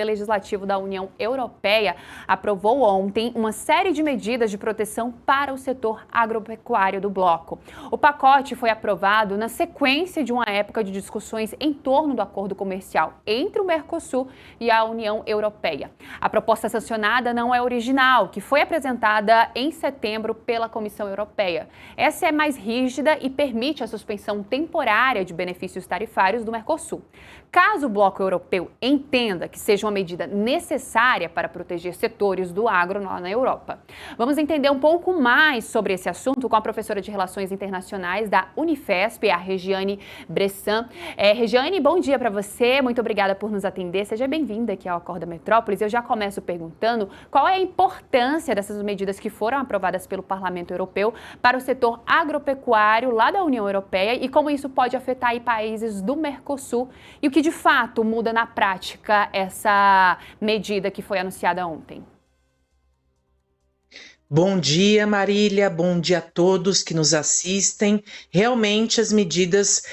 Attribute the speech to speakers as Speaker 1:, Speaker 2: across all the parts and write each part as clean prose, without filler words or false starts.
Speaker 1: Legislativo da União Europeia aprovou ontem uma série de medidas de proteção para o setor agropecuário do bloco. O pacote foi aprovado na sequência de uma época de discussões em torno do acordo comercial entre o Mercosul e a União Europeia. A proposta sancionada não é original, que foi apresentada em setembro pela Comissão Europeia. Essa é mais rígida e permite a suspensão temporária de benefícios tarifários do Mercosul. Caso o bloco europeu entenda que seja uma medida necessária para proteger setores do agro lá na Europa. Vamos entender um pouco mais sobre esse assunto com a professora de Relações Internacionais da Unifesp, a Regiane Bressan. Regiane, bom dia para você, muito obrigada por nos atender, seja bem-vinda aqui ao Acorda Metrópolis. Eu já começo perguntando qual é a importância dessas medidas que foram aprovadas pelo Parlamento Europeu para o setor agropecuário lá da União Europeia e como isso pode afetar aí países do Mercosul e o que de fato muda na prática essa medida que foi anunciada ontem.
Speaker 2: Bom dia, Marília, bom dia a todos que nos assistem. Realmente as medidas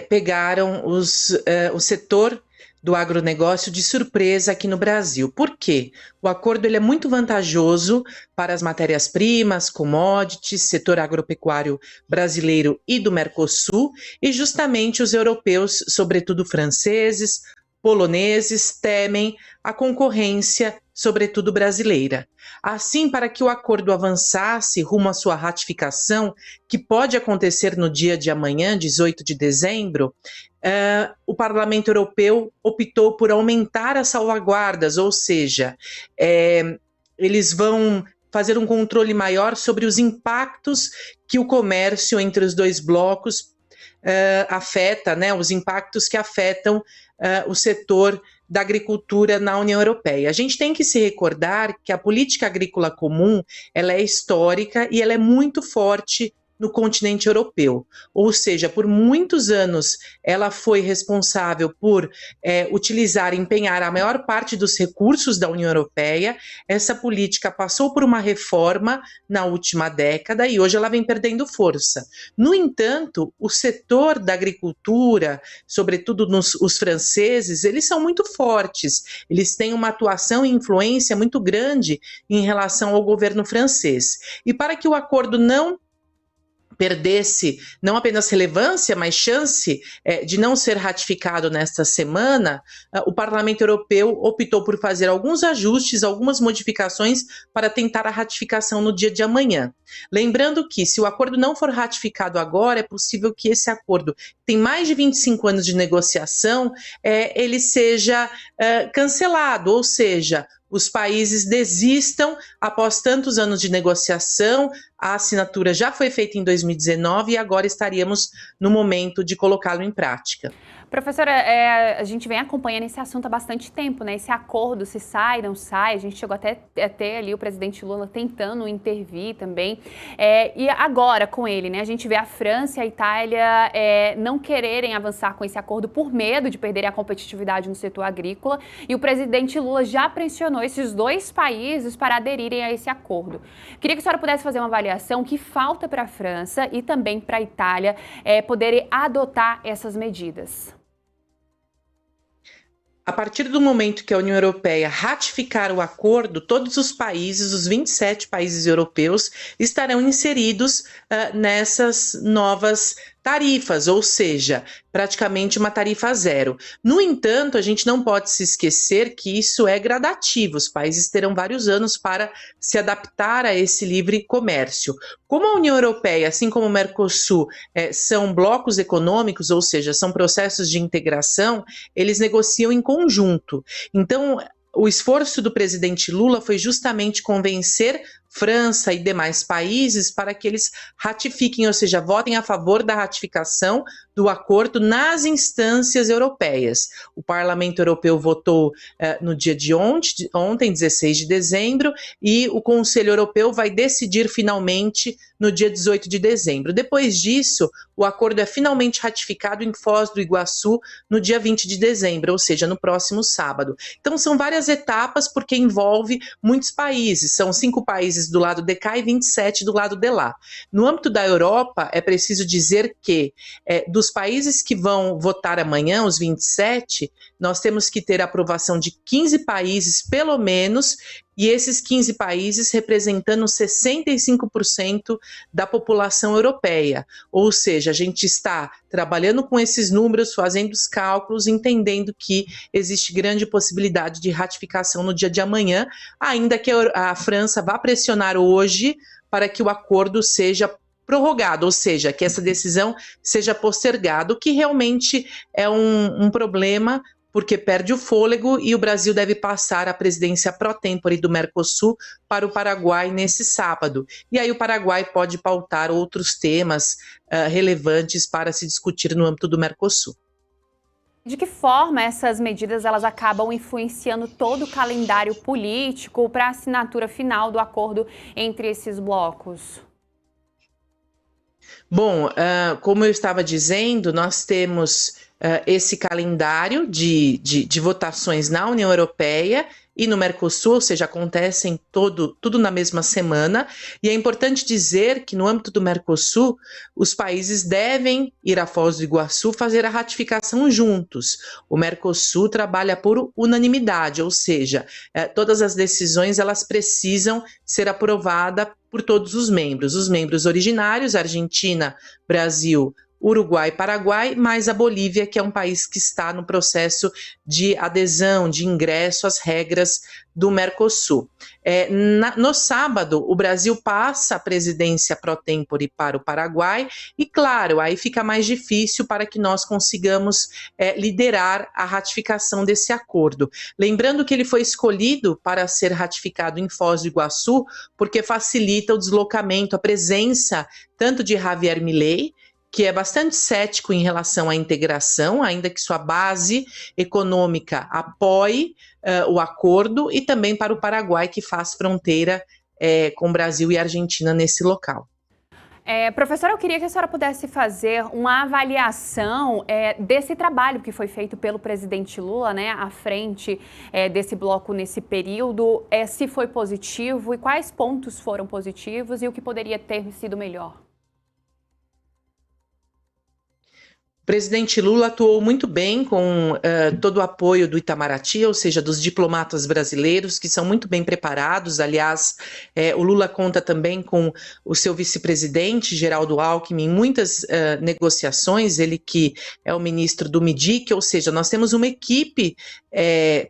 Speaker 2: pegaram o setor do agronegócio de surpresa aqui no Brasil. Por quê? O acordo ele é muito vantajoso para as matérias-primas, commodities, setor agropecuário brasileiro e do Mercosul, e justamente os europeus, sobretudo franceses, poloneses, temem a concorrência, sobretudo brasileira. Assim, para que o acordo avançasse rumo à sua ratificação, que pode acontecer no dia de amanhã, 18 de dezembro, o Parlamento Europeu optou por aumentar as salvaguardas, ou seja, eles vão fazer um controle maior sobre os impactos que o comércio entre os dois blocos afeta, né, os impactos que afetam o setor da agricultura na União Europeia. A gente tem que se recordar que a política agrícola comum ela é histórica e ela é muito forte no continente europeu, ou seja, por muitos anos ela foi responsável por utilizar e empenhar a maior parte dos recursos da União Europeia. Essa política passou por uma reforma na última década e hoje ela vem perdendo força. No entanto, o setor da agricultura, sobretudo os franceses, eles são muito fortes, eles têm uma atuação e influência muito grande em relação ao governo francês. E para que o acordo não perdesse não apenas relevância, mas chance de não ser ratificado nesta semana, o Parlamento Europeu optou por fazer alguns ajustes, algumas modificações para tentar a ratificação no dia de amanhã. Lembrando que, se o acordo não for ratificado agora, é possível que esse acordo, que tem mais de 25 anos de negociação, ele seja cancelado, ou seja, os países desistam após tantos anos de negociação. A assinatura já foi feita em 2019 e agora estaríamos no momento de colocá-lo em prática.
Speaker 1: Professora, a gente vem acompanhando esse assunto há bastante tempo, né? Esse acordo, se sai, não sai, a gente chegou até a ter ali o presidente Lula tentando intervir também. E agora com ele, né? A gente vê a França e a Itália não quererem avançar com esse acordo por medo de perderem a competitividade no setor agrícola. E o presidente Lula já pressionou esses dois países para aderirem a esse acordo. Queria que a senhora pudesse fazer uma avaliação que falta para a França e também para a Itália poderem adotar essas medidas.
Speaker 2: A partir do momento que a União Europeia ratificar o acordo, todos os países, os 27 países europeus, estarão inseridos nessas novas tarifas, ou seja, praticamente uma tarifa zero. No entanto, a gente não pode se esquecer que isso é gradativo, os países terão vários anos para se adaptar a esse livre comércio. Como a União Europeia, assim como o Mercosul, são blocos econômicos, ou seja, são processos de integração, eles negociam em conjunto. Então, o esforço do presidente Lula foi justamente convencer França e demais países para que eles ratifiquem, ou seja, votem a favor da ratificação do acordo nas instâncias europeias. O Parlamento Europeu votou no dia de ontem, 16 de dezembro, e o Conselho Europeu vai decidir finalmente no dia 18 de dezembro. Depois disso, o acordo é finalmente ratificado em Foz do Iguaçu no dia 20 de dezembro, ou seja, no próximo sábado. Então, são várias etapas porque envolve muitos países, são 5 países do lado de cá e 27 do lado de lá. No âmbito da Europa, é preciso dizer que dos países que vão votar amanhã, os 27, nós temos que ter a aprovação de 15 países, pelo menos, e esses 15 países representando 65% da população europeia. Ou seja, a gente está trabalhando com esses números, fazendo os cálculos, entendendo que existe grande possibilidade de ratificação no dia de amanhã, ainda que a França vá pressionar hoje para que o acordo seja prorrogado, ou seja, que essa decisão seja postergada, o que realmente é um problema, porque perde o fôlego e o Brasil deve passar a presidência pró-tempore do Mercosul para o Paraguai nesse sábado. E aí o Paraguai pode pautar outros temas relevantes para se discutir no âmbito do Mercosul.
Speaker 1: De que forma essas medidas elas acabam influenciando todo o calendário político para a assinatura final do acordo entre esses blocos?
Speaker 2: Bom, como eu estava dizendo, nós temos esse calendário de votações na União Europeia e no Mercosul, ou seja, acontecem tudo na mesma semana, e é importante dizer que no âmbito do Mercosul, os países devem ir a Foz do Iguaçu fazer a ratificação juntos. O Mercosul trabalha por unanimidade, ou seja, todas as decisões elas precisam ser aprovadas por todos os membros originários, Argentina, Brasil, Uruguai, Paraguai, mais a Bolívia, que é um país que está no processo de adesão, de ingresso às regras do Mercosul. No sábado, o Brasil passa a presidência pró-tempore para o Paraguai e, claro, aí fica mais difícil para que nós consigamos liderar a ratificação desse acordo. Lembrando que ele foi escolhido para ser ratificado em Foz do Iguaçu porque facilita o deslocamento, a presença tanto de Javier Milei, que é bastante cético em relação à integração, ainda que sua base econômica apoie o acordo, e também para o Paraguai, que faz fronteira com Brasil e Argentina nesse local.
Speaker 1: Professora, eu queria que a senhora pudesse fazer uma avaliação desse trabalho que foi feito pelo presidente Lula, né, à frente desse bloco nesse período, se foi positivo e quais pontos foram positivos e o que poderia ter sido melhor.
Speaker 2: O presidente Lula atuou muito bem com todo o apoio do Itamaraty, ou seja, dos diplomatas brasileiros, que são muito bem preparados. Aliás, o Lula conta também com o seu vice-presidente, Geraldo Alckmin, em muitas negociações, ele que é o ministro do MIDIC, ou seja, nós temos uma equipe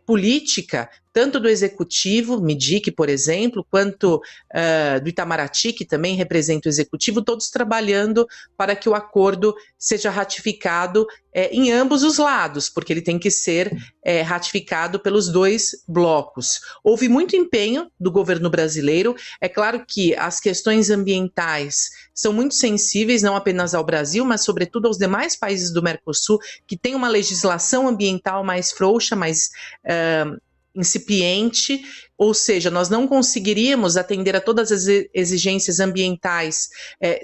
Speaker 2: política, tanto do Executivo, MIDIC, por exemplo, quanto do Itamaraty, que também representa o Executivo, todos trabalhando para que o acordo seja ratificado em ambos os lados, porque ele tem que ser ratificado pelos dois blocos. Houve muito empenho do governo brasileiro. É claro que as questões ambientais são muito sensíveis, não apenas ao Brasil, mas sobretudo aos demais países do Mercosul, que têm uma legislação ambiental mais frouxa, mais incipiente, ou seja, nós não conseguiríamos atender a todas as exigências ambientais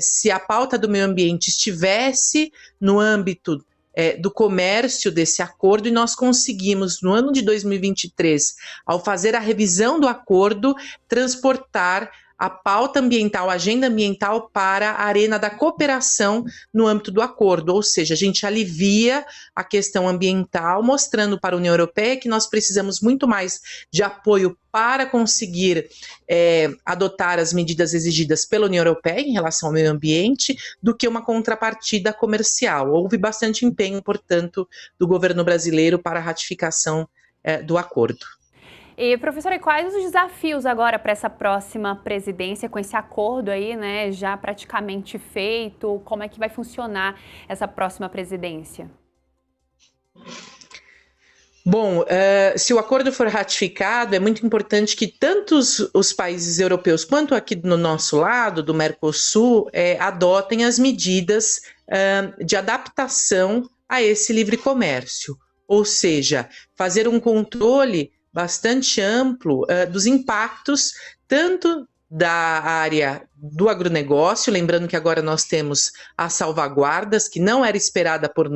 Speaker 2: se a pauta do meio ambiente estivesse no âmbito do comércio desse acordo, e nós conseguimos, no ano de 2023, ao fazer a revisão do acordo, transportar a pauta ambiental, a agenda ambiental para a arena da cooperação no âmbito do acordo, ou seja, a gente alivia a questão ambiental, mostrando para a União Europeia que nós precisamos muito mais de apoio para conseguir adotar as medidas exigidas pela União Europeia em relação ao meio ambiente, do que uma contrapartida comercial. Houve bastante empenho, portanto, do governo brasileiro para a ratificação do acordo.
Speaker 1: E, professora, quais os desafios agora para essa próxima presidência, com esse acordo aí, né, já praticamente feito? Como é que vai funcionar essa próxima presidência?
Speaker 2: Bom, se o acordo for ratificado, é muito importante que tanto os países europeus quanto aqui no nosso lado, do Mercosul, adotem as medidas de adaptação a esse livre comércio. Ou seja, fazer um controle bastante amplo dos impactos, tanto da área do agronegócio, lembrando que agora nós temos as salvaguardas, que não era esperada por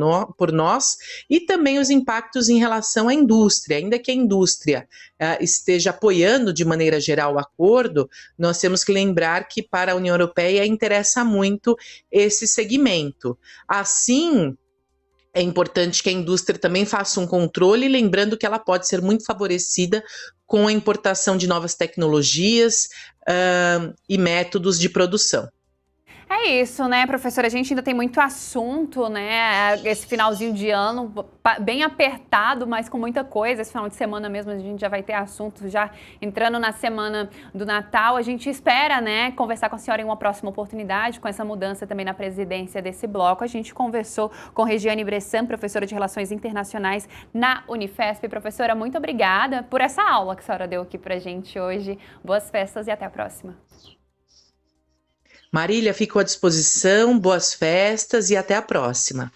Speaker 2: nós, e também os impactos em relação à indústria. Ainda que a indústria esteja apoiando de maneira geral o acordo, nós temos que lembrar que para a União Europeia interessa muito esse segmento. Assim, É importante que a indústria também faça um controle, lembrando que ela pode ser muito favorecida com a importação de novas tecnologias e métodos de produção.
Speaker 1: É isso, né, professora? A gente ainda tem muito assunto, né? Esse finalzinho de ano bem apertado, mas com muita coisa. Esse final de semana mesmo a gente já vai ter assunto, já entrando na semana do Natal. A gente espera, né, conversar com a senhora em uma próxima oportunidade, com essa mudança também na presidência desse bloco. A gente conversou com Regiane Bressan, professora de Relações Internacionais na Unifesp. Professora, muito obrigada por essa aula que a senhora deu aqui pra gente hoje. Boas festas e até a próxima.
Speaker 2: Marília, fico à disposição, boas festas e até a próxima.